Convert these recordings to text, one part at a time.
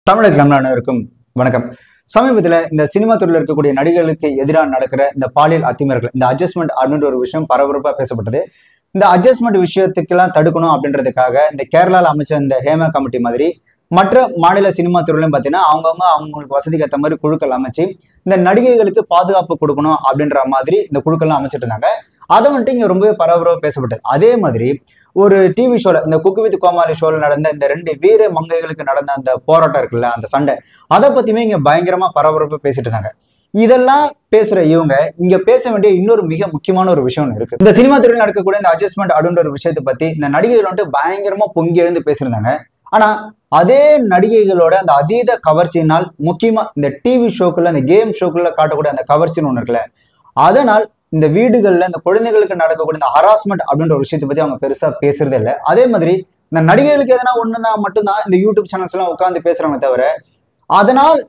தமிழக அனைவருக்கும் வணக்கம். சமீபத்தில் இந்த சினிமா துறையில் இருக்கக்கூடிய நடிகர்களுக்கு எதிராக நடக்கிற இந்த பாலியல் அத்துமீறல்கள், இந்த அட்ஜஸ்ட்மெண்ட் அப்படின்ற ஒரு விஷயம் பரபரப்பா பேசப்பட்டது. இந்த அட்ஜஸ்ட்மெண்ட் விஷயத்துக்கெல்லாம் தடுக்கணும் அப்படின்றதுக்காக இந்த கேரளாவில் அமைச்ச இந்த ஹேமா கமிட்டி மாதிரி மற்ற மாநில சினிமா துறையிலும் பார்த்தீங்கன்னா அவங்களுக்கு வசதிக்கு ஏற்ற மாதிரி குழுக்கள் அமைச்சு இந்த நடிகைகளுக்கு பாதுகாப்பு கொடுக்கணும் அப்படின்ற மாதிரி இந்த குழுக்கள்லாம் அமைச்சிட்டு இருந்தாங்க. அதை வந்துட்டு இங்க ரொம்பவே பரபரப்பாக பேசப்பட்டது. அதே மாதிரி ஒரு டிவி ஷோல, இந்த குக்கு வித் கோமாளி ஷோல நடந்த இந்த 2 வீர மங்கைகளுக்கு நடந்த அந்த போராட்டம் இருக்குல்ல, அந்த சண்டை, அதை பத்தியுமே இங்க பயங்கரமா பரபரப்பா பேசிட்டு இருந்தாங்க. இதெல்லாம் பேசுற இவங்க இங்க பேச வேண்டிய இன்னொரு மிக முக்கியமான ஒரு விஷயம் இருக்கு. இந்த சினிமா துறையில் நடக்கக்கூடிய இந்த அட்ஜஸ்ட்மெண்ட் அப்படின்ற ஒரு விஷயத்தை பத்தி இந்த நடிகைகள் வந்துட்டு பயங்கரமா பொங்கி எழுந்து பேசியிருந்தாங்க. ஆனா அதே நடிகைகளோட அந்த அதீத கவர்ச்சியினால், முக்கியமா இந்த டிவி ஷோக்குள்ள, இந்த கேம் ஷோக்குள்ள காட்டக்கூடிய அந்த கவர்ச்சின்னு ஒண்ணு இருக்குல்ல, அதனால் இந்த வீடுகள்ல இந்த குழந்தைகளுக்கு நடக்கக்கூடிய இந்த ஹராஸ்மெண்ட் அப்படின்ற ஒரு விஷயத்தை பத்தி அவங்க பெருசா பேசுறதே இல்லை. அதே மாதிரி இந்த நடிகைகளுக்கு எதனா ஒண்ணுன்னா மட்டும்தான் இந்த யூடியூப் சேனல்ஸ் எல்லாம் உட்காந்து பேசுறாங்க தவிர, அதனால்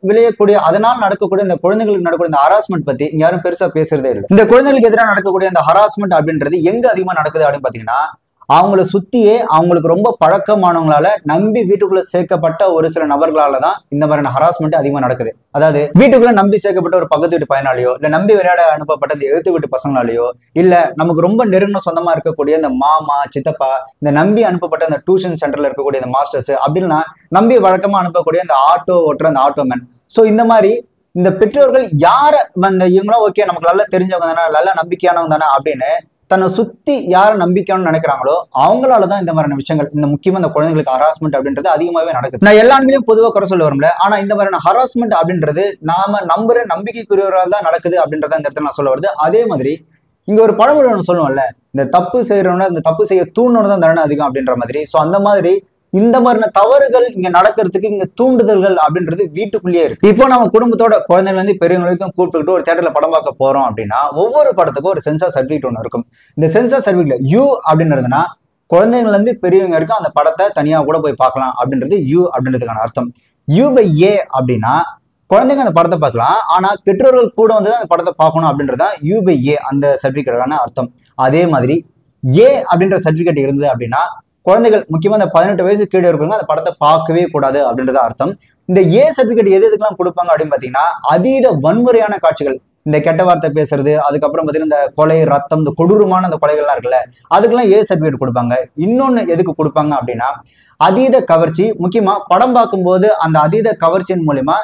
நடக்கக்கூடிய இந்த குழந்தைகளுக்கு நடக்கக்கூடிய இந்த ஹராஸ்மெண்ட் பத்தி யாரும் பெருசா பேசுறதே இல்லை. இந்த குழந்தைகளுக்கு எதிராக நடக்கக்கூடிய இந்த ஹராஸ்மெண்ட் அப்படின்றது எங்க அதிகமா நடக்குது அப்படின்னு பாத்தீங்கன்னா, அவங்கள சுத்தியே அவங்களுக்கு ரொம்ப பழக்கமானவங்களால நம்பி வீட்டுக்குள்ள சேர்க்கப்பட்ட ஒரு சில நபர்களால தான் இந்த மாதிரியான ஹராஸ்மெண்ட் அதிகமா நடக்குது. அதாவது வீட்டுக்குள்ள நம்பி சேர்க்கப்பட்ட ஒரு பக்கத்து வீட்டு பையனாலேயோ, இல்ல நம்பி விளையாட அனுப்பப்பட்ட இந்த எழுத்து வீட்டு பசங்களாலேயோ, இல்ல நமக்கு ரொம்ப நெருங்கின சொந்தமா இருக்கக்கூடிய இந்த மாமா, சித்தப்பா, இந்த நம்பி அனுப்பப்பட்ட இந்த டியூஷன் சென்டர்ல இருக்கக்கூடிய இந்த மாஸ்டர்ஸ், அப்படின்னா நம்பி வழக்கமா அனுப்பக்கூடிய இந்த ஆட்டோ ஓட்டுற அந்த ஆட்டோமேன். சோ இந்த மாதிரி இந்த பெற்றோர்கள் யார இவங்களாம் ஓகே, நமக்கு நல்லா தெரிஞ்சவங்க தானே, நல்லா நம்பிக்கையானவங்க தானே அப்படின்னு தன்னை சுத்தி யார நம்பிக்கைன்னு நினைக்கிறாங்களோ அவங்களாலதான் இந்த மாதிரியான விஷயங்கள், இந்த முக்கியமா இந்த குழந்தைகளுக்கு ஹராஸ்மெண்ட் அப்படின்றது அதிகமாவே நடக்குது. நான் எல்லா ஆண்களையும் பொதுவாக குறை சொல்ல வரும்ல, ஆனா இந்த மாதிரியான ஹராஸ்மெண்ட் அப்படின்றது நாம நம்புற நம்பிக்கைக்குரியவரால் தான் நடக்குது அப்படின்றத இந்த இடத்துல நான் சொல்ல வருது. அதே மாதிரி இங்க ஒரு பழமொழி ஒன்று சொல்லுவோம்ல, இந்த தப்பு செய்யறவன இந்த தப்பு செய்ய தூண்டணும் தான் தண்டனை அதிகம் அப்படின்ற மாதிரி. சோ அந்த மாதிரி இந்த மாதிரியான தவறுகள் இங்க நடக்கிறதுக்கு இங்க தூண்டுதல்கள் அப்படின்றது வீட்டுக்குள்ளேயே இருக்கு. இப்போ நம்ம குடும்பத்தோட குழந்தைகள் வந்து பெரியவங்களுக்கும் கூப்பிட்டுக்கிட்டு ஒரு தியேட்டர்ல படம் பார்க்க போறோம் அப்படின்னா, ஒவ்வொரு படத்துக்கும் ஒரு சென்சார் சர்டிபிகேட் ஒன்று இருக்கும். இந்த சென்சார் சர்டிபிகேட்ல யூ அப்படின்றதுன்னா குழந்தைங்கள்ல இருந்து பெரியவங்க வரைக்கும் அந்த படத்தை தனியா கூட போய் பார்க்கலாம் அப்படின்றது யூ அப்படின்றதுக்கான அர்த்தம். யூ பை ஏ அப்படின்னா குழந்தைங்க அந்த படத்தை பார்க்கலாம், ஆனா பெற்றோர்கள் கூட வந்து அந்த படத்தை பார்க்கணும் அப்படின்றதான் யூ பை ஏ அந்த சர்டிபிகேட்டான அர்த்தம். அதே மாதிரி ஏ அப்படின்ற சர்டிபிகேட் இருந்தது அப்படின்னா குழந்தைகள், முக்கியமா இந்த 18 வயசு கீழே இருக்கவங்க அந்த படத்தை பார்க்கவே கூடாது அப்படின்றத அர்த்தம். இந்த ஏ சர்டிபிகேட் எதுக்கெல்லாம் கொடுப்பாங்க அப்படின்னு பாத்தீங்கன்னா, அதீத வன்முறையான காட்சிகள், இந்த கெட்ட வார்த்தை பேசுறது, அதுக்கப்புறம் பாத்தீங்கன்னா இந்த கொலை, ரத்தம், இந்த கொடூரமான அந்த கொலைகள்லாம் இருக்குல்ல, அதுக்கெல்லாம் ஏ சர்டிபிகேட் கொடுப்பாங்க. இன்னொன்னு எதுக்கு கொடுப்பாங்க அப்படின்னா, அதீத கவர்ச்சி, முக்கியமா படம் பார்க்கும்போது அந்த அதீத கவர்ச்சியின் மூலியமா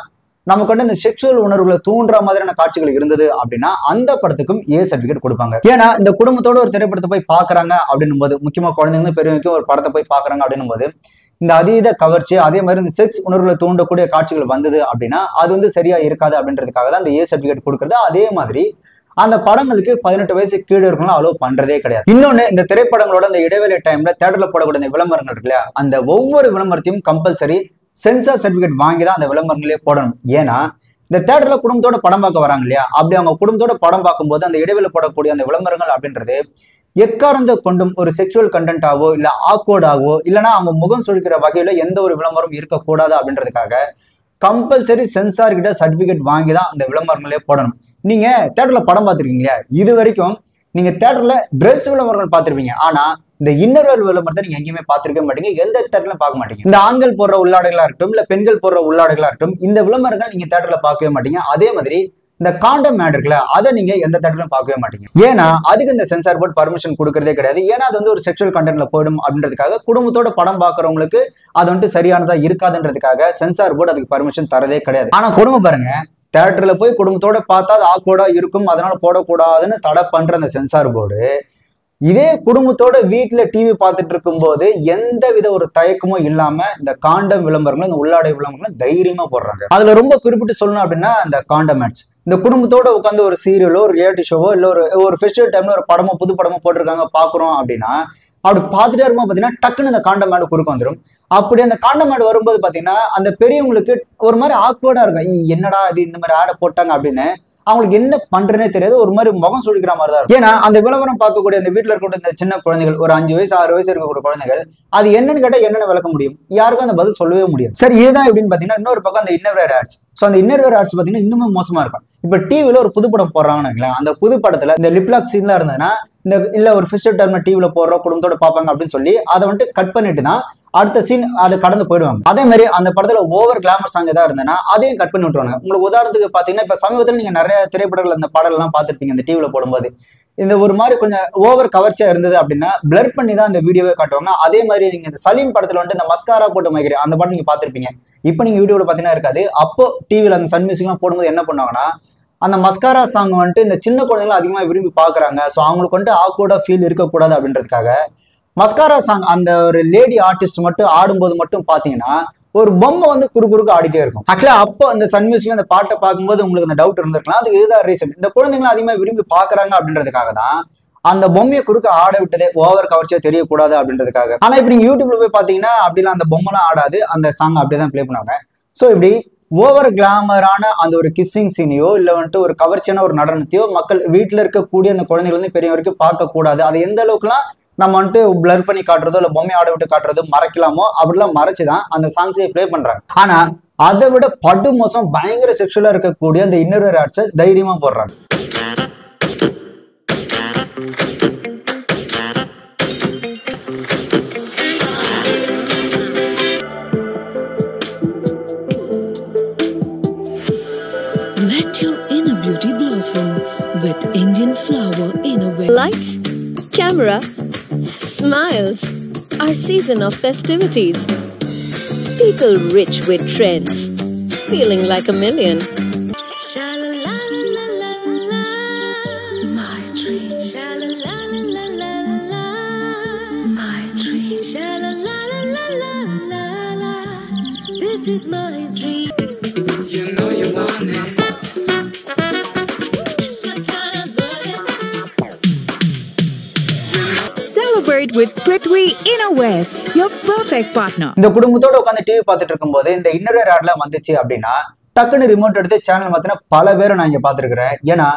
நமக்கு வந்து இந்த செக்ஷுவல் உணர்வுகளை தூண்டுற மாதிரியான காட்சிகள் இருந்தது அப்படின்னா அந்த படத்துக்கும் ஏ சர்டிபிகேட் கொடுப்பாங்க. ஏன்னா இந்த குடும்பத்தோட ஒரு திரைப்படத்தை போய் பாக்குறாங்க அப்படின்னும் போது, முக்கியமா குழந்தைங்க பெரியவங்க ஒரு படத்தை போய் பாக்குறாங்க அப்படின்னும் போது இந்த அதீத கவர்ச்சி, அதே மாதிரி இந்த செக்ஸ் உணர்வுகளை தூண்டக்கூடிய காட்சிகள் வந்தது அப்படின்னா அது வந்து சரியா இருக்காது அப்படின்றதுக்காக தான் இந்த ஏ சர்டிபிகேட் கொடுக்கறது. அதே மாதிரி அந்த படங்களுக்கு 18 வயசு கீழே இருக்கணும் அலோவ் பண்றதே கிடையாது. இன்னொன்னு, இந்த திரைப்படங்களோட இந்த இடைவேளை டைம்ல தியேட்டர்ல போடக்கூடிய இந்த விளம்பரங்கள் இருக்குல்ல, அந்த ஒவ்வொரு விளம்பரத்தையும் கம்பல்சரி சென்சார் சர்டிபிகேட் வாங்கி தான் அந்த விளம்பரங்களே போடணும். ஏன்னா இந்த தியேட்டர்ல குடும்பத்தோட படம் பார்க்க வராங்க இல்லையா, அப்படி அவங்க குடும்பத்தோட படம் பார்க்கும்போது அந்த இடைவேளை போடக்கூடிய அந்த விளம்பரங்கள் அப்படின்றது எக்காரணத்தை கொண்டும் ஒரு செக்ஷுவல் கண்டென்ட்டாவோ இல்ல ஆக்வர்டாவோ இல்லைன்னா அவங்க முகம் சுழிக்கிற வகையில எந்த ஒரு விளம்பரம் இருக்கக்கூடாது அப்படின்றதுக்காக கம்பல்சரி சென்சார் கிட்ட சர்டிபிகேட் வாங்கி தான் அந்த விளம்பரங்களே போடணும். நீங்க தியேட்டர்ல படம் பார்த்துருக்கீங்களா? இது வரைக்கும் நீங்க தியேட்டர்ல டிரெஸ் விளம்பரங்கள் பார்த்திருப்பீங்க, ஆனா இந்த இன்னர் விளம்பரத்தை நீங்க எங்கேயுமே பார்த்திருக்க மாட்டீங்க, எந்த தியேட்டர்ல பார்க்க மாட்டீங்க. இந்த ஆண்கள் போடுற உள்ளாடைகளா இருக்கட்டும், இல்ல பெண்கள் போடுற உள்ளாடைகளா இருக்கட்டும், இந்த விளம்பரங்கள் நீங்க தியேட்டர்ல பார்க்கவே மாட்டீங்க. அதே மாதிரி இந்த காண்டம் ஆட் இருக்குல்ல, அதை நீங்க எந்த தியேட்டர்லயும் பார்க்கவே மாட்டீங்க. ஏன்னா அதுக்கு இந்த சென்சார் போர்டு பர்மிஷன் கொடுக்கறதே கிடையாது. ஏன்னா அது வந்து ஒரு செக்ஷுவல் கண்டென்ட்ல போயிடும் அப்படின்றதுக்காக, குடும்பத்தோட படம் பார்க்கறவங்களுக்கு அது வந்துட்டு சரியானதா இருக்காதுன்றதுக்காக சென்சார் போர்டு அதுக்கு பர்மிஷன் தரதே கிடையாது. ஆனா குடும்பம் பாருங்க, தியேட்டர்ல போய் குடும்பத்தோட பார்த்தா அது ஆக்வர்டா இருக்கும், அதனால போடக்கூடாதுன்னு தடை பண்ற அந்த சென்சார் போர்டு இதே குடும்பத்தோட வீட்டுல டிவி பார்த்துட்டு இருக்கும் போது எந்த வித ஒரு தயக்கமும் இல்லாம இந்த காண்டம் விளம்பரங்களும் இந்த உள்ளாடை விளம்பரங்களும் தைரியமா போடுறாங்க. அதுல ரொம்ப குறிப்பிட்டு சொல்லணும் அப்படின்னா இந்த காண்டம் ஆட்ஸ், இந்த குடும்பத்தோட உட்காந்து ஒரு சீரியலோ ஒரு ரியாலிட்டி ஷோவோ இல்ல ஒரு ஃபெஸ்டிவல் டைம்ல ஒரு படமோ புது படமோ போட்டிருக்காங்க பாக்குறோம் அப்படின்னா அப்படி பார்த்துட்டே இருக்கும் பாத்தீங்கன்னா டக்குன்னு இந்த காண்டம் ஆட் குறுக்க வந்துடும். அப்படி அந்த காண்டம் ஆட் வரும்போது பாத்தீங்கன்னா அந்த பெரியவங்களுக்கு ஒரு மாதிரி ஆக்வர்டா இருக்கும், என்னடா இது இந்த மாதிரி ஆடை போட்டாங்க அப்படின்னு அவங்களுக்கு என்ன பண்றேன்னே தெரியாது, ஒரு மாதிரி முகம் சுழிக்கிற மாதிரி தான் இருக்கும். ஏன்னா அந்த விளம்பரம் பார்க்கக்கூடிய அந்த வீட்டுல இருக்கக்கூடிய இந்த சின்ன குழந்தைகள், ஒரு 5 வயசு 6 வயசு இருக்கக்கூடிய குழந்தைகள், அது என்னன்னு கேட்டா என்னென்ன விளக்க முடியும், யாருக்கும் அந்த பதில் சொல்லவே முடியும். சரி, இதுதான் எப்படின்னு பாத்தீங்கன்னா இன்னொரு பக்கம் அந்த இன்னர்வேர் ஆட்ஸ். ஸோ அந்த இன்னர்வேர் ஆட்ஸ் பாத்தீங்கன்னா இன்னும் மோசமா இருக்கும். இப்ப டிவில ஒரு புது படம் போடுறாங்கன்னு, அந்த புது படத்துல இந்த லிப்லாக் சீன்லாம் இருந்ததுன்னா இந்த இல்ல ஒரு ஃபெஸ்டிவல் டைம்ல டிவில போடுறோம் குடும்பத்தோட பார்ப்பாங்க அப்படின்னு சொல்லி அதை வந்துட்டு கட் பண்ணிட்டு தான் அடுத்த சீன் அது கடந்து போயிடுவாங்க. அதே மாதிரி அந்த படத்துல ஓவர் கிளாமர் சாங் ஏதாவது இருந்ததுன்னா அதையும் கட் பண்ணி விட்டுருவாங்க. உங்களுக்கு உதாரணத்துக்கு பாத்தீங்கன்னா இப்ப சமீபத்தில் நீங்க நிறைய திரைப்படங்கள் அந்த பாடல் எல்லாம் பார்த்திருப்பீங்க. இந்த டிவில போடும்போது இந்த ஒரு மாதிரி கொஞ்சம் ஓவர் கவர்ச்சியா இருந்தது அப்படின்னா பிளர் பண்ணி தான் இந்த வீடியோவை காட்டுவாங்க. அதே மாதிரி நீங்க இந்த சலீம் படத்துல வந்து இந்த மஸ்காரா போட்டு மைக்கிற அந்த பாட்டு நீங்க பார்த்திருப்பீங்க. இப்போ நீங்க வீடியோல பாத்தீங்கன்னா இருக்காது. அப்போ டிவில அந்த சன் மியூசிக் எல்லாம் போடும்போது என்ன பண்ணுவாங்கன்னா அந்த மஸ்காரா சாங் வந்துட்டு இந்த சின்ன குழந்தைங்களும் அதிகமாக விரும்பி பாக்குறாங்க. ஸோ அவங்களுக்கு வந்துட்டு ஆக்வர்டா ஃபீல் இருக்கக்கூடாது அப்படின்றதுக்காக மஸ்காரா சாங் அந்த ஒரு லேடி ஆர்டிஸ்ட் மட்டும் ஆடும்போது மட்டும் பாத்தீங்கன்னா ஒரு பொம்மை வந்து குறுக்கு ஆடிட்டே இருக்கும். ஆக்சுவலா அப்போ அந்த சன் மியூசிக்ல அந்த பாட்டை பார்க்கும்போது உங்களுக்கு அந்த டவுட் இருந்திருக்கலாம். அதுக்கு இதுதான் ரீசன். இந்த குழந்தைங்களும் அதிகமாக விரும்பி பாக்குறாங்க அப்படின்றதுக்காக தான் அந்த பொம்மையை குறுக்க ஆட விட்டதே ஓவர் கவர்ச்சியா தெரியக்கூடாது அப்படின்றதுக்காக. ஆனா இப்ப நீங்க யூடியூப்ல போய் பாத்தீங்கன்னா அப்படிலாம் அந்த பொம்மைலாம் ஆடாது, அந்த சாங் அப்படியே பிளே பண்ணுவாங்க. ஸோ இப்படி ஓவர் கிளாமரான அந்த ஒரு கிஸ்ஸிங் சீனையோ இல்ல வந்துட்டு ஒரு கவர்ச்சியான ஒரு நடனத்தையோ மக்கள் வீட்டுல இருக்கக்கூடிய அந்த குழந்தைகள் வந்து பெரிய வரைக்கும் பார்க்க கூடாது. அது எந்த அளவுக்குலாம் நம்ம வந்துட்டு பிளர் பண்ணி காட்டுறதோ இல்ல பொம்மை ஆட விட்டு காட்டுறதோ மறைக்கலாமோ அப்படிலாம் மறைச்சுதான் அந்த சாங்ஸை பிளே பண்றாங்க. ஆனா அதை விட படு மோசம் பயங்கர செக்ஷுவலா இருக்கக்கூடிய அந்த இன்னர் ஆட்ஸை தைரியமா போடுறாங்க. Let your inner beauty blossom with Indian flower innerwear. Lights, camera, smiles, our season of festivities. People rich with trends, feeling like a million. My dream. My dream. This is my dream. You know you want it. Celebrate with Prithvi Innerwears, your perfect partner. இந்த குடும்பத்தோட உட்காந்து TV பார்த்துட்டு இருக்கும்போது இந்த inner ஆட்ல வந்துச்சு அப்படின்னா டக்குன்னு remote எடுத்து சேனல் மாத்தின பல பேரை நான் இங்க பார்த்துருக்கிறேன். ஏன்னா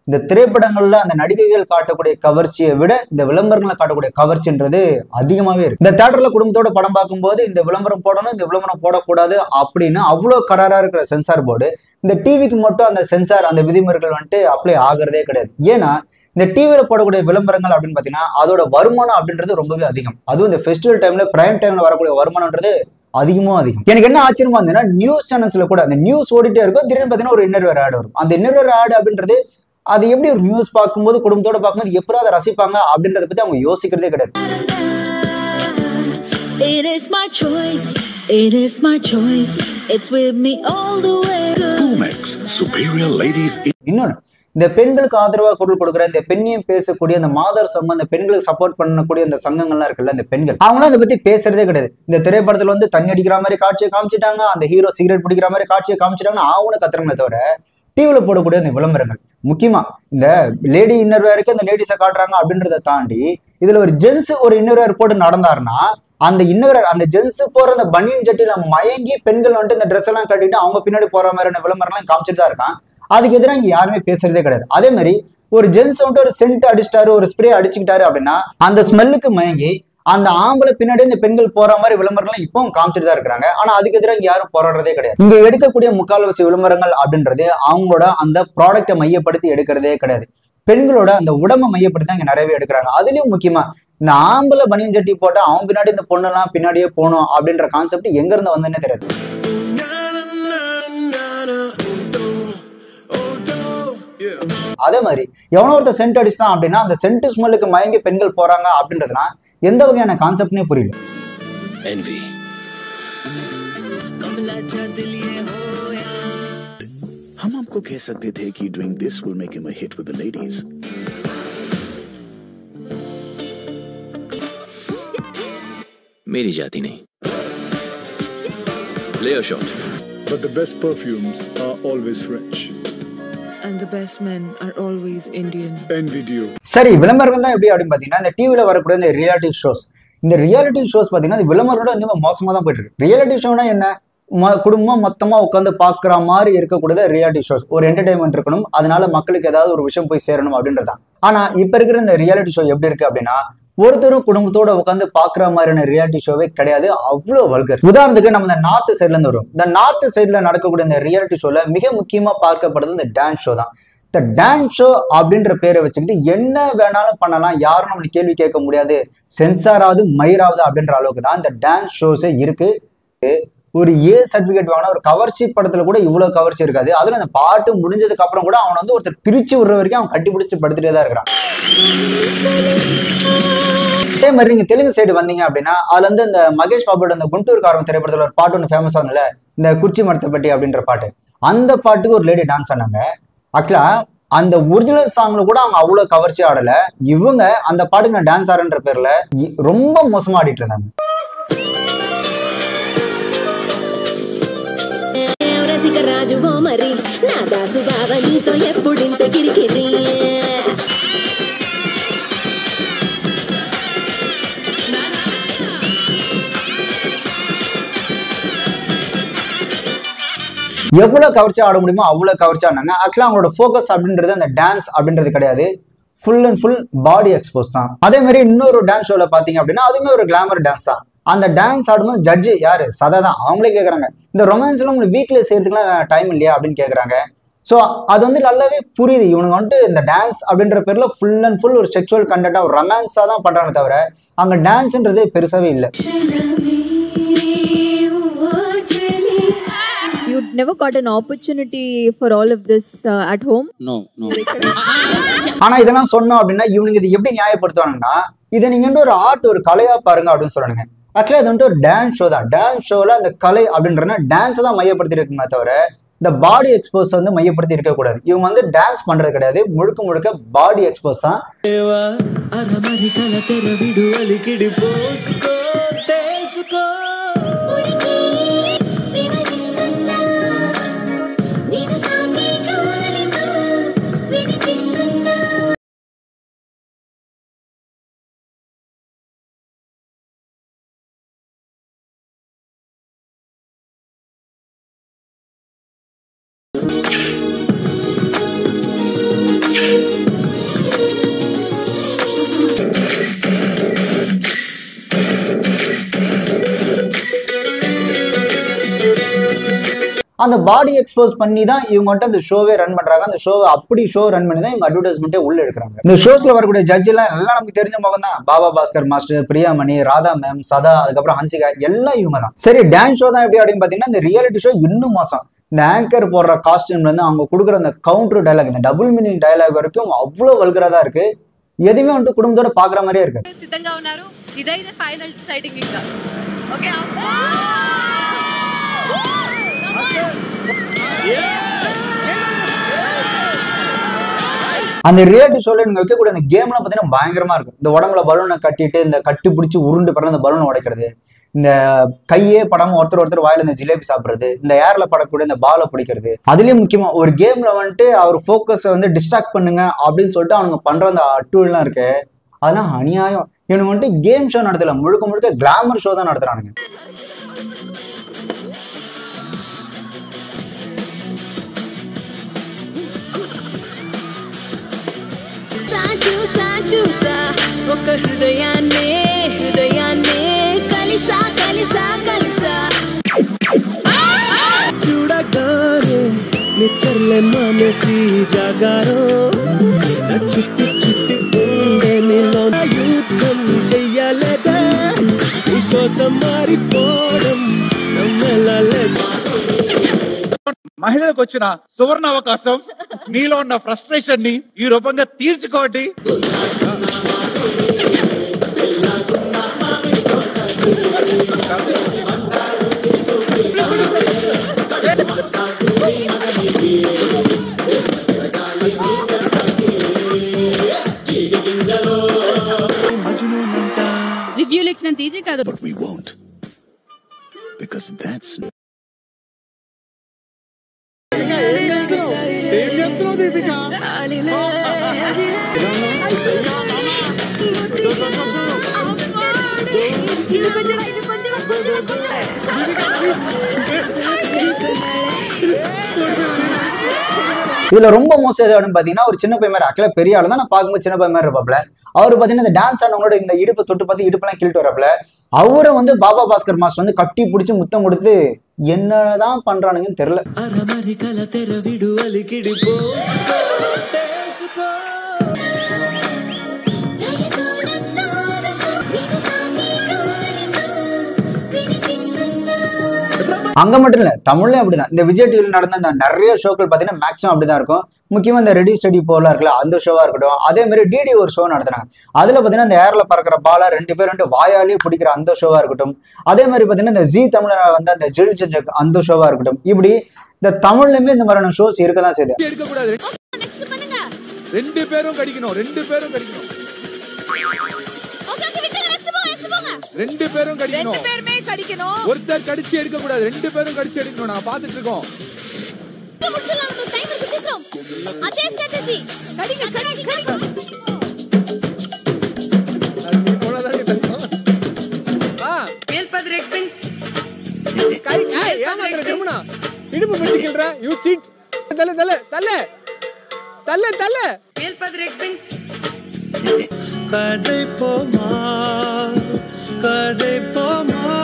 இந்த திரைப்படங்கள்ல அந்த நடிகைகள் காட்டக்கூடிய கவர்ச்சியை விட இந்த விளம்பரங்களை காட்டக்கூடிய கவர்ச்சின்றது அதிகமாவே இருக்கு. இந்த தியேட்டர்ல குடும்பத்தோட படம் பார்க்கும்போது இந்த விளம்பரம் போடணும், இந்த விளம்பரம் போடக்கூடாது அப்படின்னு அவ்வளவு கராரா இருக்கிற சென்சார் போர்டு இந்த டிவிக்கு மட்டும் அந்த சென்சார் அந்த விதிமுறைகள் வந்துட்டு அப்ளை ஆகிறதே கிடையாது. ஏன்னா இந்த டிவியில போடக்கூடிய விளம்பரங்கள் அப்படின்னு பாத்தீங்கன்னா அதோட வருமானம் அப்படின்றது ரொம்பவே அதிகம். அதுவும் இந்த ஃபெஸ்டிவல் டைம்ல பிரைம் டைம்ல வரக்கூடிய வருமானம்ன்றது அதிகமும் அதிகம். எனக்கு என்ன ஆச்சரியமா இருந்ததுன்னா நியூஸ் சேனல்ஸ்ல கூட அந்த நியூஸ் ஓடிட்டே இருக்கும், திடீர்னு பாத்தீங்கன்னா ஒரு இன்னர் ஆட் வரும். அந்த இன்னர் ஆட் அப்படின்றது அது எப்படி ஒரு நியூஸ் பார்க்கும்போது குடும்பத்தோட பார்க்கும்போது எப்படி அதை ரசிப்பாங்க அப்படின்றத பத்தி அவங்க யோசிக்கிறதே கிடையாது. It is my choice. It is my choice. It's with me all the way. Pumex, superior ladies. இன்னொன்னு இந்த பெண்களுக்கு ஆதரவா குரல் கொடுக்குற இந்த பெண்ணையும் பேசக்கூடிய இந்த மாதர் சங்கம், இந்த பெண்களுக்கு சப்போர்ட் பண்ணக்கூடிய இந்த சங்கங்கள்லாம் இருக்குல்ல, இந்த பெண்கள் அவங்களாம் இதை பத்தி பேசுறதே கிடையாது. இந்த திரைப்படத்துல வந்து தண்ணி அடிக்கிற மாதிரி காட்சியை காமிச்சிட்டாங்க, அந்த ஹீரோ சிகரெட் பிடிக்கிற மாதிரி காட்சியை காமிச்சிட்டாங்கன்னா அவனை கத்துறங்களே தவிர டிவில போடக்கூடிய அந்த விளம்பரங்கள் முக்கியமா இந்த லேடி இன்னர்வேருக்கு இந்த லேடிஸை காட்டுறாங்க அப்படின்றத தாண்டி இதுல ஒரு ஜென்ஸ் ஒரு இன்னர்வேர் போட்டு நடந்தாருன்னா அந்த இன்னர்வேர் அந்த ஜென்ஸ் போற அந்த பனியன் ஜட்டில மயங்கி பெண்கள் வந்துட்டு இந்த ட்ரெஸ் எல்லாம் கட்டிட்டு அவங்க பின்னாடி போற மாதிரியான விளம்பரம்லாம் காமிச்சிட்டு தான் இருக்கான். அதுக்கு எதிராக இங்க யாருமே பேசுறதே கிடையாது. அதே மாதிரி ஒரு ஜென்ஸ் வந்துட்டு ஒரு சென்ட் அடிச்சிட்டாரு, ஒரு ஸ்ப்ரே அடிச்சுக்கிட்டாரு அப்படின்னா அந்த ஸ்மெல்லுக்கு மயங்கி அந்த ஆம்பளை பின்னாடி இந்த பெண்கள் போற மாதிரி விளம்பரங்கள் இப்பவும் காமிச்சிட்டு தான் இருக்கிறாங்க. ஆனா அதுக்கு எதிராக இங்க யாரும் போராடுறதே கிடையாது. இங்க எடுக்கக்கூடிய முக்கால்வாசி விளம்பரங்கள் அப்படின்றது அவங்களோட அந்த ப்ராடக்டை மையப்படுத்தி எடுக்கிறதே கிடையாது. பெண்களோட அந்த உடம்பை மையப்படுத்தி தான் இங்க நிறையவே எடுக்கிறாங்க. அதுலயும் முக்கியமா இந்த ஆம்பளை பனியன் சட்டி போட்டா அவங்க பின்னாடி இந்த பொண்ணெல்லாம் பின்னாடியே போகணும் அப்படின்ற கான்செப்ட் எங்க இருந்து வந்ததுன்னே தெரியாது. அதே மாதிரி எவனோ ஒருத்தர் சென்ட் அடிச்சிட்டான் அப்படின்னா அந்த சென்ட் ஸ்மெல்லுக்கு மயங்கி பெண்கள் போறாங்க அப்படின்றதுனா எந்த வகையான கான்செப்ட்னே புரியல. Envy. हम आपको कह सकते थे कि doing this will make him a hit with the ladies. मेरी जाति नहीं. Leo shot. But the best perfumes are always French. And the best men are always Indian. NVDO. சரி, விளம்பரங்கள் தான் எப்படி அப்படின்னு பாத்தீங்கன்னா இந்த டிவில வரக்கூடிய இந்த ரியாலிட்டி ஷோஸ், இந்த ரியாலிட்டி ஷோஸ் பாத்தீங்கன்னா இந்த விளம்பரோட இன்னும் மோசமா தான் போயிட்டு இருக்கு. ரியாலிட்டி ஷோனா என்ன? குடும்பம் மொத்தமா உட்காந்து பாக்குற மாதிரி இருக்கக்கூடியது ரியாலிட்டி ஷோஸ். ஒரு என்டர்டைன்மெண்ட் இருக்கணும், அதனால மக்களுக்கு ஏதாவது ஒரு விஷயம் போய் சேரணும் அப்படின்றதான். ஆனா இப்ப இருக்கிற இந்த ரியாலிட்டி ஷோ எப்படி இருக்கு அப்படின்னா ஒருத்தரும் குடும்பத்தோட உட்காந்து பாக்குற மாதிரியான ரியாலிட்டி ஷோவே கிடையாது. அவ்வளவு வல்கர். உதாரணத்துக்கு நம்ம இந்த நார்த் சைட்ல இருந்து வரும். இந்த நார்த் சைட்ல நடக்கக்கூடிய இந்த ரியாலிட்டி ஷோல மிக முக்கியமா பார்க்கப்படுறது இந்த டான்ஸ் ஷோ தான். இந்த டான்ஸ் ஷோ அப்படின்ற பேரை வச்சுக்கிட்டு என்ன வேணாலும் பண்ணலாம், யாரும் நம்மளுக்கு கேள்வி கேட்க முடியாது, சென்சாராவது மயிராவது அப்படின்ற அளவுக்கு தான் இந்த டான்ஸ் ஷோஸே இருக்கு. ஒரு சர்டிபிகேட் வாங்கினா ஒரு கவர்ச்சி படத்துல கூட இவ்வளவு கவர்ச்சி இருக்காது. அதுல அந்த பாட்டு முடிஞ்சதுக்கு அப்புறம் கூட அவனை வந்து ஒருத்தர் பிரிச்சு விடுற வரைக்கும் அவன் கட்டி பிடிச்சிட்டு படுத்துட்டே தான் இருக்கிறான். அதே மாதிரி நீங்க தெலுங்கு சைடு வந்தீங்க அப்படின்னா அதுல இருந்து இந்த மகேஷ் பாபுவோட அந்த குண்டூர் காரம் திரைப்படத்துல ஒரு பாட்டு ஒன்று ஃபேமஸ் ஆகும்ல, இந்த குச்சி மரத்தை பட்டி அப்படின்ற பாட்டு. அந்த பாட்டுக்கு ஒரு லேடி டான்ஸ் ஆனாங்க. ஆக்சுவலா அந்த ஒரிஜினல் சாங்ல கூட அவங்க அவ்வளவு கவர்ச்சி ஆடல. இவங்க அந்த பாட்டுக்கு நான் டான்ஸ் ஆடுன்ற பேர்ல ரொம்ப மோசமா ஆடிட்டு இருந்தாங்க. రాజువో మరి నా దాసు బావ నీతో ఎప్పుడింత కిరికిరి எவ்வளவு கவர்ச்சி ஆட முடியுமோ அவ்வளவு கவர்ச்சி ஆனாங்க. ஆக்சுவலா அவங்களோட ஃபோக்கஸ் அப்படின்றது அந்த டான்ஸ் அப்படின்றது கிடையாது, full and full body expose தான். அதே மாதிரி இன்னொரு டான்ஸ் ஷோல பாத்தீங்க அப்படின்னா அதுவுமே ஒரு கிளாமர் டான்ஸ் தான். அந்த டான்ஸ் ஆடும்போது ஜட்ஜு யாரு, சதா தான். அவங்களே கேட்கறாங்க இந்த ரொமான்ஸ்லாம் உங்களுக்கு வீட்டில் செய்யறதுக்குலாம் டைம் இல்லையா அப்படின்னு கேட்கறாங்க. ஸோ அது வந்து நல்லாவே புரியுது, இவனுங்க வந்துட்டு இந்த டான்ஸ் அப்படின்ற பேர்ல ஃபுல் அண்ட் ஃபுல் ஒரு செக்ஷுவல் கண்டென்ட்டா ஒரு ரொமான்ஸா தான் பண்றாங்க தவிர அங்க டான்ஸ்ன்றது பெருசாவே இல்லை. You never got an opportunity for all of this at home? No. ஆனா இதெல்லாம் சொன்னோம் அப்படின்னா இவனுங்க இது எப்படி நியாயப்படுத்துவாங்கன்னா இதை நீங்க வந்து ஒரு ஆர்ட் ஒரு கலையா பாருங்க அப்படின்னு சொல்லணுங்க. ஆக்சுவலா இது வந்துட்டு ஒரு டான்ஸ் ஷோ தான். டான்ஸ் ஷோல அந்த கலை அப்படின்றனா டான்ஸை தான் மையப்படுத்தி இருக்குமே தவிர இந்த பாடி எக்ஸ்போஸ் வந்து மையப்படுத்தி இருக்க கூடாது. இவங்க வந்து டான்ஸ் பண்றது கிடையாது, முழுக்க முழுக்க பாடி எக்ஸ்போஸ் தான். அந்த பாடி எக்ஸ்போஸ் பண்ணி தான் இவங்க வந்துட்டு அந்த ஷோவே ரன் பண்றாங்க. அந்த ஷோவை அப்படி ஷோ ரன் பண்ணி தான் இவங்க அட்வர்டைஸ்மெண்ட்டே உள்ள எடுக்கிறாங்க. இந்த ஷோஸ்ல வரக்கூடிய ஜட்ஜ் எல்லாம் நமக்கு தெரிஞ்ச முகம் தான். பாபா பாஸ்கர் மாஸ்டர், பிரியாமணி, ராதா மேம், சதா, அதுக்கப்புறம் ஹன்சிகா, எல்லாம் இவங்க தான். சரி, டான்ஸ் ஷோ தான் எப்படி அப்படின்னு பாத்தீங்கன்னா இந்த ரியாலிட்டி ஷோ இன்னும் மோசம். இந்த ஆங்கர் போடுற காஸ்டியூம்ல இருந்து அவங்க கொடுக்குற அந்த கவுண்டர் டைலாக், இந்த டபுள் மீனிங் டைலாக் வரைக்கும் அவ்வளவு வல்கரா தான் இருக்கு. எதுவுமே வந்துட்டு குடும்பத்தோட பாக்குற மாதிரியே இருக்கு. సిద్ధంగా ఉన్నారు, ఇదైతే ఫైనల్ డిసైడింగ్ ఇంకా. ఓకే, அந்த ரியாலிட்டி ஷோல நீங்க வைக்கக்கூடிய அந்த கேம்லாம் பாத்தீங்கன்னா பயங்கரமா இருக்கும். இந்த உடம்புல பலூனை கட்டிட்டு இந்த கட்டி பிடிச்சி உருண்டு பிறந்த அந்த பலூனை உடைக்கிறது, இந்த கையே படாம ஒருத்தர் வாயில இந்த ஜிலேபி சாப்பிடுறது, இந்த ஏர்ல படக்கூடிய இந்த பாலை பிடிக்கிறது. அதுலயும் முக்கியமா ஒரு கேம்ல வந்துட்டு அவர் போக்கஸை வந்து டிஸ்ட்ராக்ட் பண்ணுங்க அப்படின்னு சொல்லிட்டு அவங்க பண்ற அந்த அட்டூழலாம் இருக்கு. அதெல்லாம் அநியாயம். இவனுக்கு வந்துட்டு கேம் ஷோ நடத்தல, முழுக்க முழுக்க கிளாமர் ஷோ தான் நடத்துறானுங்க. చూసా ఒక హృదయాన్నే కలిసా చూడగానే నిద్రలే మానేసి జాగారో చుట్టి ఉండే నీలో యుద్ధం చెయ్యలేదా నీకోసం మారిపోవడం నమ్మలేదు. మహిళలకు వచ్చిన సువర్ణ అవకాశం, మీలో ఉన్న ఫ్రస్ట్రేషన్ ని ఈ రూపంగా తీర్చుకోండి. రివ్యూలు ఇచ్చినంత ఈజీ కాదు. But we won't, because that's இதுல ரொம்ப மோசம் எது அப்படின்னு பாத்தீங்கன்னா ஒரு சின்ன பையன் மாதிரி, ஆக்சுவலா பெரிய ஆளு தான், நான் பார்க்கும்போது சின்ன பையன் மாதிரி இருப்பாப்ல. அவரு பாத்தீங்கன்னா இந்த டான்ஸ் ஆனவங்களோட இந்த இடுப்பை தொட்டு பார்த்து இடுப்பெல்லாம் கிழிட்டு வரப்பல அவரை வந்து பாபா பாஸ்கர் மாஸ்டர் வந்து கட்டி பிடிச்சி முத்தம் கொடுத்து என்னதான் பண்றானுங்கன்னு தெரியல. அங்க மட்டும் இல்ல, தமிழ்லயும் அப்படிதான். இந்த விஜய் டிவில நடந்த அந்த நிறைய ஷோக்கள் பாத்தீங்கன்னா மேக்ஸிமம் அப்படிதான் இருக்கும். முக்கியமா இந்த ரெடி ஸ்டடி போலாம் இருக்குல்ல, அந்த ஷோவா இருக்கட்டும். அதே மாதிரி டிடி ஒரு ஷோ நடத்தினாங்க. அதுல பாத்தீங்கன்னா இந்த ஏர்ல பறக்கிற பாலா 2 பேர் வாயாலேயே பிடிக்கிற அந்த ஷோவா இருக்கட்டும். அதே மாதிரி பாத்தீங்கன்னா இந்த ஜி தமிழ்ல வந்து அந்த ஜில் ஜக் அந்த ஷோவா இருக்கட்டும். இப்படி இந்த தமிழ்லயுமே இந்த மாதிரியான ஷோஸ் இருக்கதான் செய்யுது. ரெண்டு பேரும் கடிக்கணும், ரெண்டு பேரும் கடிக்கணும், ரெண்டு பேரும் கடிக்கணும், ஒருத்தர் கடிச்சு எடுக்க கூடாது, ரெண்டு பேரும் கடிச்சு எடுக்கணும். நாங்க பாத்துட்டு இருக்கோம். இடுப்பு பிடிக்கிற யூ சீட். தல தல தல தல தல கதை போமா கதை போமா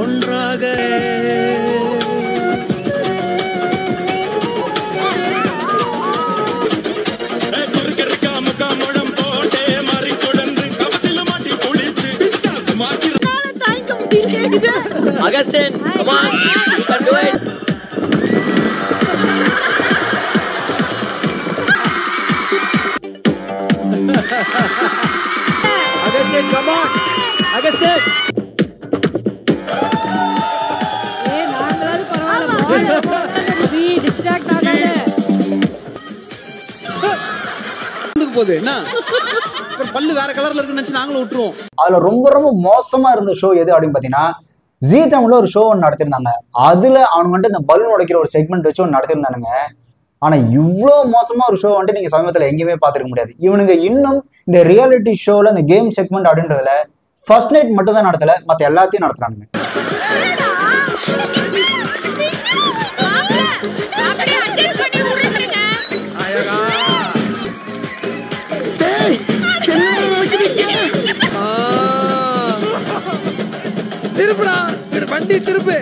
ஒன்றாக. Augustine, come on, you can do it. Augustine, come on, Augustine. நாங்களாவது பரவாயில்ல, டிஸ்ட்ராக்ட் ஆகாத. போகுது என்ன பல்லு வேற கலர்ல இருக்குன்னு நினைச்சு நாங்களும் விட்டுருவோம். அதுல ரொம்ப ரொம்ப மோசமா இருந்த ஷோ எது அப்படின்னு பாத்தீங்கன்னா, ஜி தமிழ்ல ஒரு ஷோ ஒன்று நடத்திருந்தாங்க. அதுல அவனுக்கு வந்துட்டு இந்த பலூன் உடைக்கிற ஒரு செக்மெண்ட் வச்சு ஒன்று நடத்திருந்தானுங்க. ஆனா இவ்வளோ மோசமா ஒரு ஷோ வந்துட்டு நீங்க சமீபத்துல எங்கேயுமே பார்த்துருக்க முடியாது. இவனுங்க இன்னும் இந்த ரியாலிட்டி ஷோல இந்த கேம் செக்மெண்ட் அப்படின்றதுல ஃபர்ஸ்ட் நைட் மட்டும் தான் நடத்தல, மத்த எல்லாத்தையும் நடத்துறானுங்க. திருப்புடா, வண்டி திருப்பு,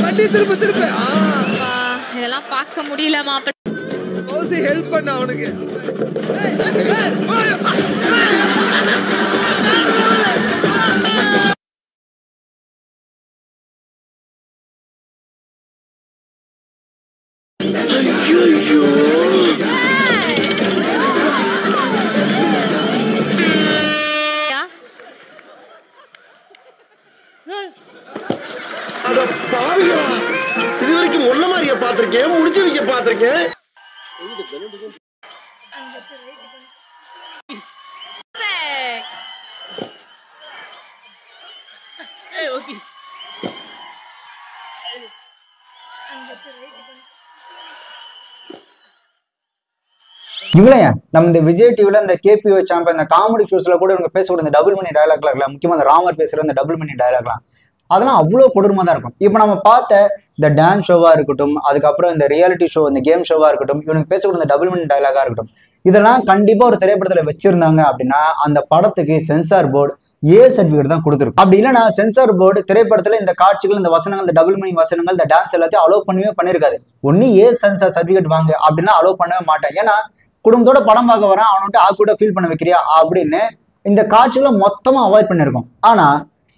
வண்டி திருப்பு திருப்பு. இதெல்லாம் பார்க்க முடியல மாப்பிள்ளை. ஓசி ஹெல்ப் பண்ண அவனுக்கு. இது வரைக்கும் ஒன்ன மாதிரியா பாத்திருக்கேன், முடிச்சு வைக்க பாத்திருக்கேன். இவ்வளவு நம்ம இந்த விஜய் டிவில இந்த கேபிஓ சாம்பியன் இந்த காமெடி ஷோஸ்ல கூட இவங்க பேசக்கூடிய இந்த டபுள் மணி டயலாக்லாம் இருக்கலாம், முக்கியமா இந்த ராமர் பேசுற இந்த டபுள் மணி டயலாக்லாம் அதெல்லாம் அவ்வளோ கொடூரமா தான் இருக்கும். இப்போ நம்ம பார்த்த இந்த டான்ஸ் ஷோவா இருக்கட்டும், அதுக்கப்புறம் இந்த ரியாலிட்டி ஷோ இந்த கேம் ஷோவா இருக்கட்டும், இவனுக்கு பேசக்கூடிய இந்த டபுள் மணி டயலாகா இருக்கட்டும், இதெல்லாம் கண்டிப்பா ஒரு திரைப்படத்துல வச்சிருந்தாங்க அப்படின்னா அந்த படத்துக்கு சென்சார் போர்டு ஏ சர்டிபிகேட் தான் கொடுத்துருக்கும். அப்படி இல்லைன்னா சென்சார் போர்டு திரைப்படத்துல இந்த காட்சிகள் இந்த வசனங்கள் இந்த டபுள் மணி வசனங்கள் இந்த டான்ஸ் எல்லாத்தையும் அலோவ் பண்ணவே பண்ணிருக்காது. ஒன்னு ஏ சென்சார் சர்டிபிகேட் வாங்க அப்படின்னா அலோவ் பண்ணவே மாட்டேன். ஏன்னா குடும்பத்தோட படம் பார்க்க வரான், அவன்கிட்ட ஆக்கூட ஃபீல் பண்ண வைக்கிறியா அப்படின்னு இந்த காட்சிகளை மொத்தமா அவாய்ட் பண்ணிருக்கோம். ஆனா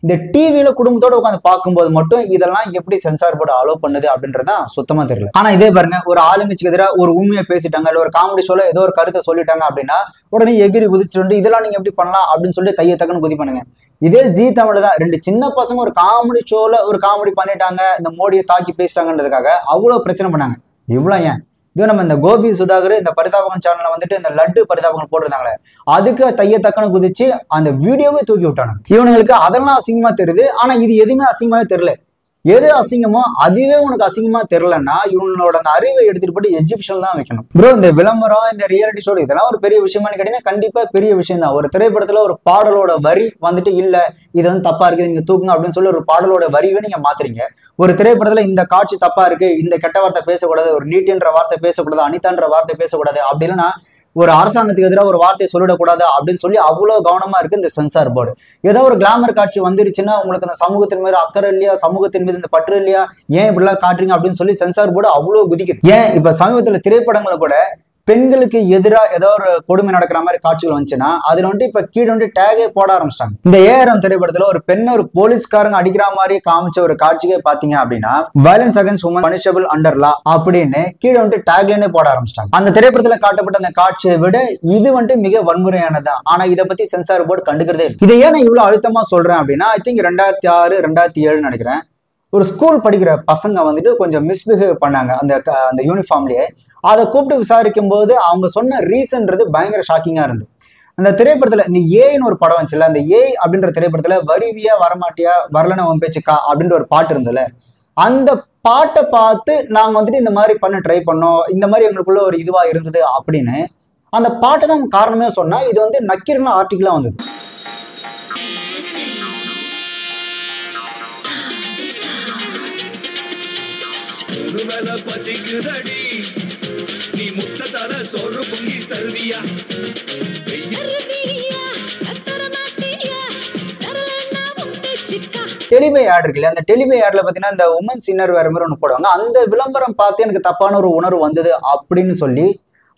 இந்த டிவியில குடும்பத்தோட உட்காந்து பார்க்கும்போது மட்டும் இதெல்லாம் எப்படி சென்சார் போர்டு அலோவ் பண்ணுது அப்படின்றதான் சுத்தமா தெரியல. ஆனா இதே பாருங்க, ஒரு ஆளுங்கட்சிக்கு எதிராக ஒரு உண்மையை பேசிட்டாங்க, இல்ல ஒரு காமெடி ஷோல ஏதோ ஒரு கருத்தை சொல்லிட்டாங்க அப்படின்னா உடனே எகிரி குதிச்சுட்டு இதெல்லாம் நீங்க எப்படி பண்ணலாம் அப்படின்னு சொல்லிட்டு தைய தக்கன்னு குதி பண்ணுங்க. இதே ஜி தமிழ் தான் ரெண்டு சின்ன பசங்க ஒரு காமெடி ஷோல ஒரு காமெடி பண்ணிட்டாங்க, இந்த மோடியை தாக்கி பேசிட்டாங்கன்றதுக்காக அவ்வளவு பிரச்சனை பண்ணாங்க. இவ்வளவு ஏன் இது நம்ம இந்த கோபி சுதாகர் இந்த பரிதாபகம் சேனல்ல வந்துட்டு இந்த லட்டு பரிதாபகம் போட்டிருந்தாங்களே, அதுக்கு தைய தக்கன்னு குதிச்சு அந்த வீடியோவே தூக்கி விட்டாங்க. இவனுங்களுக்கு அதெல்லாம் அசிங்கமா தெரியுது. ஆனா இது எதுவுமே அசிங்கமாவே தெரியல. எது அசிங்கமோ அதுவே உனக்கு அசிங்கமா தெரியலன்னா இவனோட அந்த அறிவை எடுத்துட்டு போட்டு எஜிபிஷன் தான் வைக்கணும். ப்ரோ இந்த விளம்பரம் இந்த ரியாலிட்டி ஷோ இதெல்லாம் ஒரு பெரிய விஷயமானு கேட்டீங்கன்னா கண்டிப்பா பெரிய விஷயம் தான். ஒரு திரைப்படத்துல ஒரு பாடலோட வரி வந்துட்டு இல்ல இது வந்து தப்பா இருக்குது நீங்க தூக்குங்க அப்படின்னு சொல்லி ஒரு பாடலோட வரிவே நீங்க மாத்துறீங்க. ஒரு திரைப்படத்துல இந்த காட்சி தப்பா இருக்கு, இந்த கெட்ட வார்த்தை பேசக்கூடாது, ஒரு நீட்டின்ற வார்த்தை பேசக்கூடாது, அனிதான்ற வார்த்தை பேசக்கூடாது, அப்படி இல்லைன்னா ஒரு அரசாங்கத்துக்கு எதிராக ஒரு வார்த்தையை சொல்லிடக்கூடாது அப்படின்னு சொல்லி அவ்வளவு கவனமா இருக்கு இந்த சென்சார் போர்டு. ஏதோ ஒரு கிளாமர் காட்சி வந்துருச்சுன்னா உங்களுக்கு அந்த சமூகத்தின் மீது அக்கறை இல்லையா, சமூகத்தின் மீது இந்த பற்று இல்லையா, ஏன் இப்படிலாம் காட்டுறீங்க அப்படின்னு சொல்லி சென்சார் போர்டு அவ்வளவு குதிக்குது. ஏன் இப்ப சமீபத்துல திரைப்படங்களை கூட பெண்களுக்கு எதிராக ஏதோ ஒரு கொடுமை நடக்கிற மாதிரி காட்சிகள் வந்துச்சுன்னா அதுல வந்துட்டு இப்ப கீழே வந்து டேகே போட ஆரம்பிச்சிட்டாங்க. இந்த ஏஆர்எம் திரைப்படத்துல ஒரு பெண்ணை ஒரு போலீஸ்காரங்க அடிக்கிற மாதிரி காமிச்ச ஒரு காட்சியே பாத்தீங்க அப்படின்னா violence against woman punishable under லா அப்படின்னு கீழே வந்துட்டு டேக்லைனே போட ஆரம்பிச்சிட்டாங்க. அந்த திரைப்படத்துல காட்டப்பட்ட அந்த காட்சியை விட இது வந்துட்டு மிக வன்முறையானதான். ஆனா இதை பத்தி சென்சார் போர்டு கண்டுக்கிறதே இல்லை. இதை ஏன் நான் இவ்வளவு அழுத்தமா சொல்றேன் அப்படின்னா ஐ திங்க் 2006 2007 நினைக்கிறேன் ஒரு ஸ்கூல் படிக்கிற பசங்க வந்துட்டு கொஞ்சம் மிஸ்பிஹேவ் பண்ணாங்க அந்த யூனிஃபார்ம்லயே. அதை கூப்பிட்டு விசாரிக்கும் போது அவங்க சொன்ன ரீசன்றது பயங்கர ஷாக்கிங்கா இருந்து. அந்த திரைப்படத்துல இந்த ஏன்னு ஒரு படம் வந்துச்சுல, அந்த ஏ அப்படின்ற திரைப்படத்துல வருவியா வரமாட்டியா வரலன்னு அவன் பேச்சுக்கா அப்படின்ற ஒரு பாட்டு இருந்ததுல, அந்த பாட்டை பார்த்து நாங்க வந்துட்டு இந்த மாதிரி பண்ண ட்ரை பண்ணோம், இந்த மாதிரி எங்களுக்குள்ள ஒரு இதுவா இருந்தது அப்படின்னு அந்த பாட்டு தான் காரணமே சொன்னா இது வந்து நக்கீரன் ஆர்டிகிளா வந்தது. டெலிபை ஆட் இருக்குல்ல, அந்த டெலிபை ஆட்ல பாத்தீங்கன்னா இந்த உமன்ஸ் இன்னர் வேற மாதிரி ஒன்று போடுவாங்க. அந்த விளம்பரம் பார்த்து எனக்கு தப்பான ஒரு உணர்வு வந்தது அப்படின்னு சொல்லி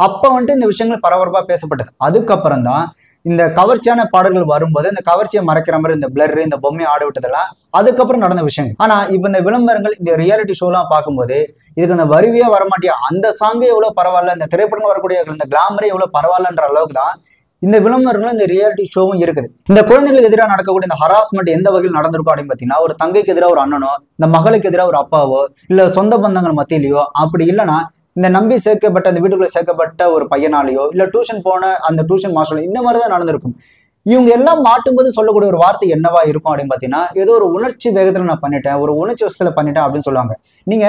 அப்ப வந்துட்டு இந்த விஷயங்கள் பரபரப்பா பேசப்பட்டது. அதுக்கப்புறம் தான் இந்த கவர்ச்சியான பாடல்கள் வரும்போது இந்த கவர்ச்சியை மறைக்கிற மாதிரி இந்த பிளர் இந்த பொம்மையை ஆட விட்டதெல்லாம் அதுக்கப்புறம் நடந்த விஷயங்கள். ஆனா இப்ப இந்த விளம்பரங்கள் இந்த ரியாலிட்டி ஷோ எல்லாம் பார்க்கும்போது இதுக்கு அந்த வருவியா வரமாட்டியா அந்த சாங்கே எவ்வளவு பரவாயில்ல, இந்த திரைப்படங்கள் வரக்கூடிய இந்த கிளாமரே எவ்வளவு பரவாயில்லன்ற அளவுக்கு தான் இந்த விளம்பரங்களும் இந்த ரியாலிட்டி ஷோவும் இருக்குது. இந்த குழந்தைகளுக்கு எதிராக நடக்கக்கூடிய இந்த ஹராஸ்மெண்ட் எந்த வகையில் நடந்திருக்கும் அப்படின்னு பாத்தீங்கன்னா ஒரு தங்கைக்கு எதிராக ஒரு அண்ணனோ, இந்த மகளுக்கு எதிராக ஒரு அப்பாவோ, இல்ல சொந்த பந்தங்கள் மத்தியிலையோ, அப்படி இல்லைன்னா இந்த நம்பி சேர்க்கப்பட்ட அந்த வீட்டுக்குள்ள சேர்க்கப்பட்ட ஒரு பையனாலேயோ, இல்ல டியூஷன் போன அந்த டியூஷன் மாஸ்டர், இந்த மாதிரிதான் நடந்திருக்கும். இவங்க எல்லாம் மாட்டும்போது சொல்லக்கூடிய ஒரு வார்த்தை என்னவா இருக்கும் அப்படின்னு பாத்தீங்கன்னா ஏதோ ஒரு உணர்ச்சி வேகத்துல நான் பண்ணிட்டேன், ஒரு உணர்ச்சி வசத்துல பண்ணிட்டேன் அப்படின்னு சொல்லுவாங்க. நீங்க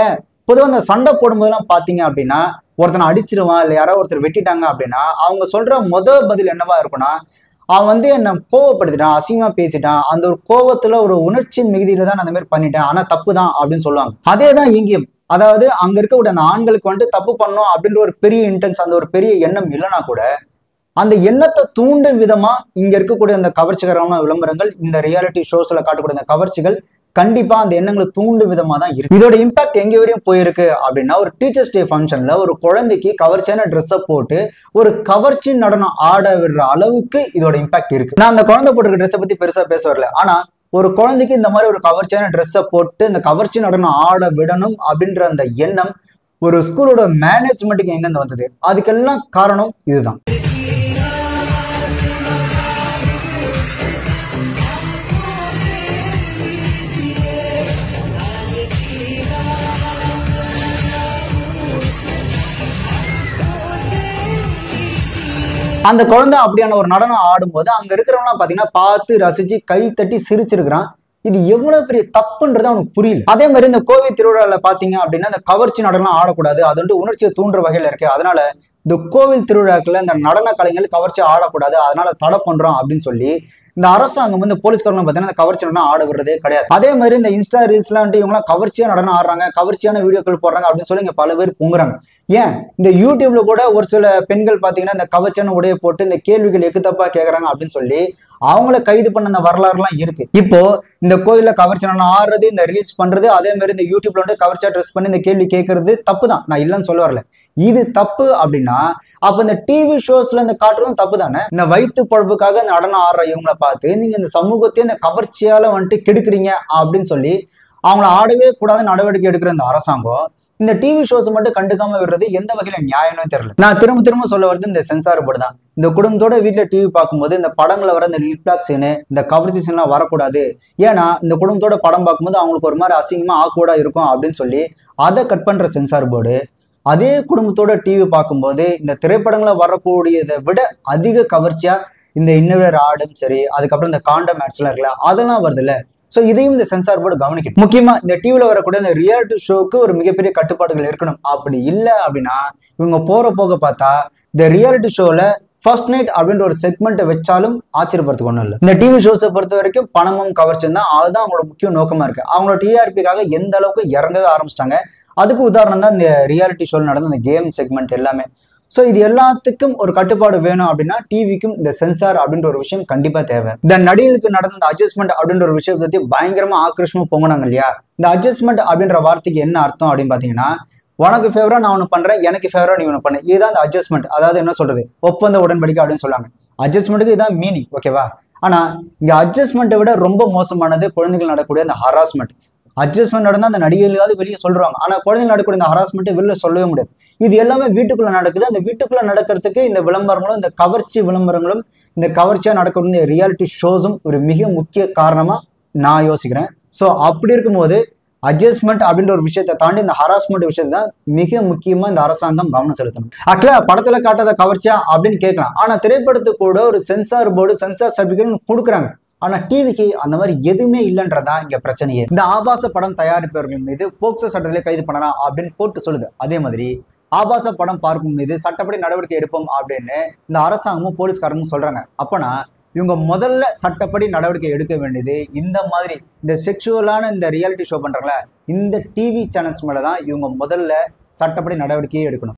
பொதுவாக அந்த சண்டை போடும்போதெல்லாம் பாத்தீங்க அப்படின்னா ஒருத்தனை அடிச்சிருவான் இல்ல யாராவது ஒருத்தர் வெட்டிட்டாங்க அப்படின்னா அவங்க சொல்ற பதில் என்னவா இருக்கும்னா அவன் வந்து என்ன கோவப்படுத்திட்டான், அசிங்கமா பேசிட்டான், அந்த ஒரு கோவத்துல ஒரு உணர்ச்சியின் மிகுதியில தான் அந்த மாதிரி பண்ணிட்டேன், ஆனா தப்பு தான் அப்படின்னு சொல்லுவாங்க. அதே தான் இங்கேயும். அதாவது அங்க இருக்கக்கூடிய அந்த ஆண்களுக்கு வந்துட்டு தப்பு பண்ணணும் அப்படின்ற ஒரு பெரிய இன்டென்ஸ், அந்த ஒரு பெரிய எண்ணம் இல்லைன்னா கூட அந்த எண்ணத்தை தூண்டும் விதமா இங்க இருக்கக்கூடிய அந்த கவர்ச்சிகரமான விளம்பரங்கள், இந்த ரியாலிட்டி ஷோஸ்ல காட்டக்கூடிய அந்த கவர்ச்சிகள் கண்டிப்பா அந்த எண்ணங்களை தூண்டும் விதமா தான் இருக்கு. இதோட இம்பாக்ட் எங்க வரையும் போயிருக்கு அப்படின்னா ஒரு டீச்சர்ஸ் டே ஃபங்க்ஷன்ல ஒரு குழந்தைக்கு கவர்ச்சியான ட்ரெஸ்ஸை போட்டு ஒரு கவர்ச்சி நடனம் ஆட விடுற அளவுக்கு இதோட இம்பாக்ட் இருக்கு. நான் அந்த குழந்தை போட்டிருக்க ட்ரெஸ்ஸை பத்தி பெருசா பேச வரல. ஆனா ஒரு குழந்தைக்கு இந்த மாதிரி ஒரு கவர்ச்சியான ட்ரெஸ்ஸை போட்டு இந்த கவர்ச்சி நடனம் ஆட விடணும் அப்படின்ற அந்த எண்ணம் ஒரு ஸ்கூலோட மேனேஜ்மெண்ட்டுக்கு எங்கிருந்து வந்தது, அதுக்கெல்லாம் காரணம் இதுதான். அந்த குழந்தை அப்படியான ஒரு நடனம் ஆடும்போது அங்க இருக்கிறவங்களாம் பாத்தீங்கன்னா பார்த்து ரசிச்சு கை தட்டி சிரிச்சிருக்கிறான். இது எவ்வளவு பெரிய தப்புன்றது அவனுக்கு புரியல. அதே மாதிரி இந்த கோவில் திருவிழால பாத்தீங்க அப்படின்னா இந்த கவர்ச்சி நடனம் ஆடக்கூடாது, அது வந்து உணர்ச்சியை தூண்டுற வகையில இருக்கு, அதனால இந்த கோவில் திருவிழாக்குள்ள இந்த நடன கலைஞர்கள் கவர்ச்சி ஆடக்கூடாது, அதனால தடை பண்றோம் அப்படின்னு சொல்லி இந்த அரசாங்கம் வந்து போலீஸ்காரங்க பார்த்தீங்கன்னா இந்த கவர்ச்சி நடனம் ஆட விடுறதே கிடையாது. அதே மாதிரி இந்த இன்ஸ்டா ரீல்ஸ்லாம் இவங்களாம் கவர்ச்சியா நடனம் ஆடுறாங்க, கவர்ச்சியான வீடியோக்கள் போடுறாங்க அப்படின்னு சொல்லி இங்க பல பேர் பொங்குறாங்க. ஏன் இந்த யூடியூப்ல கூட ஒரு சில பெண்கள் பாத்தீங்கன்னா இந்த கவர்ச்சியான உடையை போட்டு இந்த கேள்விகள் எக்குத்தப்பா கேட்கறாங்க அப்படின்னு சொல்லி அவங்கள கைது பண்ண அந்த வரலாறுலாம் இருக்கு. இப்போ இந்த கோயில்ல கவர்ச்சி நடனம் ஆடுறது, இந்த ரீல்ஸ் பண்றது, அதே மாதிரி இந்த யூடியூப்ல வந்து கவர்ச்சியா ட்ரெஸ் பண்ணி இந்த கேள்வி கேட்கறது தப்பு தான், நான் இல்லைன்னு சொல்ல வரல. இது தப்பு அப்படின்னா அப்ப இந்த டிவி ஷோஸ்ல இந்த காட்டுறதும் தப்பு தானே. இந்த வயிற்று பொழப்புக்காக இந்த நடனம் ஆடுற இவங்களை பார்த்து நீங்க இந்த சமூகத்தையே இந்த கவர்ச்சியால வந்துட்டு கெடுக்குறீங்க அப்படின்னு சொல்லி அவங்கள ஆடவே கூடாத நடவடிக்கை எடுக்கிற இந்த அரசாங்கம் இந்த டிவி ஷோஸ் மட்டும் கண்டுக்காம விடுறது எந்த வகையில நியாயம்னு தெரியல. நான் திரும்ப சொல்ல வருது இந்த சென்சார் போர்டு தான். இந்த குடும்பத்தோட வீட்டுல டிவி பார்க்கும்போது இந்த படங்களை வர இந்த லிப்லாக் சீனு, இந்த கவர்ச்சி சீன்லாம் வரக்கூடாது, ஏன்னா இந்த குடும்பத்தோட படம் பார்க்கும்போது அவங்களுக்கு ஒரு மாதிரி அசிங்கமா ஆக்கூடா இருக்கும் அப்படின்னு சொல்லி அதை கட் பண்ற சென்சார் போர்டு, அதே குடும்பத்தோட டிவி பார்க்கும்போது இந்த திரைப்படங்களை வரக்கூடியதை விட அதிக கவர்ச்சியா இந்த இன்னொரு ஆடும் சரி, அதுக்கப்புறம் இந்த காண்டம் ஆட்ஸ் எல்லாம் இருக்குல்ல அதெல்லாம் வருது இல்ல. ஸோ இதையும் இந்த சென்சார் போர்டு கவனிக்கணும். முக்கியமா இந்த டிவில வரக்கூடிய இந்த ரியாலிட்டி ஷோக்கு ஒரு மிகப்பெரிய கட்டுப்பாடுகள் இருக்கணும். அப்படி இல்லை அப்படின்னா இவங்க போக பார்த்தா இந்த ரியாலிட்டி ஷோல ஃபர்ஸ்ட் நைட் அப்படின்ற ஒரு செக்மெண்ட்டை வச்சாலும் ஆச்சரியப்படுறதுக்கு ஒன்றும் இல்லை. இந்த டிவி ஷோஸை பொறுத்த வரைக்கும் பணமும் கவர்ச்சியும் தான், அதுதான் அவங்களோட முக்கிய நோக்கமா இருக்கு. அவங்களோட டிஆர்பிக்காக எந்த அளவுக்கு இறங்கவே ஆரம்பிச்சிட்டாங்க. அதுக்கு உதாரணம் தான் இந்த ரியாலிட்டி ஷோல நடந்த இந்த கேம் செக்மெண்ட் எல்லாமே. ஸோ இது எல்லாத்துக்கும் ஒரு கட்டுப்பாடு வேணும் அப்படின்னா டிவிக்கும் இந்த சென்சார் அப்படின்ற ஒரு விஷயம் கண்டிப்பா தேவை. இந்த நடிகர்களுக்கு நடந்த இந்த அட்ஜஸ்ட்மெண்ட் அப்படின்ற ஒரு விஷயத்தை பத்தி பயங்கரமா ஆக்ரோஷமா பொங்கினாங்க இல்லையா. இந்த அட்ஜஸ்ட்மெண்ட் அப்படின்ற வார்த்தைக்கு என்ன அர்த்தம் அப்படின்னு பாத்தீங்கன்னா, உனக்கு ஃபேவரா நான் ஒன்று பண்றேன், எனக்கு ஃபேவரா நீ ஒன்று பண்ணு, இதுதான் இந்த அட்ஜஸ்ட்மெண்ட். அதாவது என்ன சொல்றது, ஒப்பந்த உடன்படிக்கை அப்படின்னு சொல்லுவாங்க. அட்ஜஸ்ட்மெண்ட்டுக்கு இதுதான் மீனிங், ஓகேவா. ஆனா இங்க அட்ஜஸ்ட்மெண்ட்டை விட ரொம்ப மோசமானது குழந்தைகள் நடக்கக்கூடிய அந்த ஹராஸ்மெண்ட். அட்ஜஸ்ட்மெண்ட் நடந்தா அந்த நடிகைகளாவது வெளியே சொல்றாங்க, ஆனா குழந்தைகள் நடக்கக்கூடிய இந்த ஹராஸ்மெண்ட்டை வெளில சொல்லவே முடியாது. இது எல்லாமே வீட்டுக்குள்ள நடக்குது. அந்த வீட்டுக்குள்ள நடக்கிறதுக்கு இந்த விளம்பரங்களும் இந்த கவர்ச்சி விளம்பரங்களும் இந்த கவர்ச்சியா நடக்கக்கூடிய ரியாலிட்டி ஷோஸும் ஒரு மிக முக்கிய காரணமா நான் யோசிக்கிறேன். ஸோ அப்படி இருக்கும்போது அட்ஜஸ்ட்மெண்ட் அப்படின்ற ஒரு விஷயத்தை தாண்டி இந்த ஹராஸ்மெண்ட் விஷயத்தை தான் மிக முக்கியமா இந்த அரசாங்கம் கவனம் செலுத்தணும். ஆக்சுவலா படத்துல காட்டாத கவர்ச்சியா அப்படின்னு கேட்கலாம், ஆனா திரைப்படத்துக்கு கூட ஒரு சென்சார் போர்டு சென்சார் சர்டிபிகேட் கொடுக்குறாங்க. ஆனா டிவிக்கு அந்த மாதிரி எதுவுமே இல்லைன்றதான் இங்க பிரச்சனையே. இந்த ஆபாச படம் தயாரிப்பவர்கள் மீது போக்சோ சட்டத்திலே கைது பண்ணலாம் அப்படின்னு கோர்ட்டு சொல்லுது. அதே மாதிரி ஆபாச படம் பார்க்கும் மீது சட்டப்படி நடவடிக்கை எடுப்போம் அப்படின்னு இந்த அரசாங்கமும் போலீஸ்காரங்களும் சொல்றாங்க. அப்பனா இவங்க முதல்ல சட்டப்படி நடவடிக்கை எடுக்க வேண்டியது இந்த மாதிரி இந்த செக்ஷுவலான இந்த ரியாலிட்டி ஷோ பண்றாங்களா இந்த டிவி சேனல்ஸ் மேலதான் இவங்க முதல்ல சட்டப்படி நடவடிக்கையே எடுக்கணும்.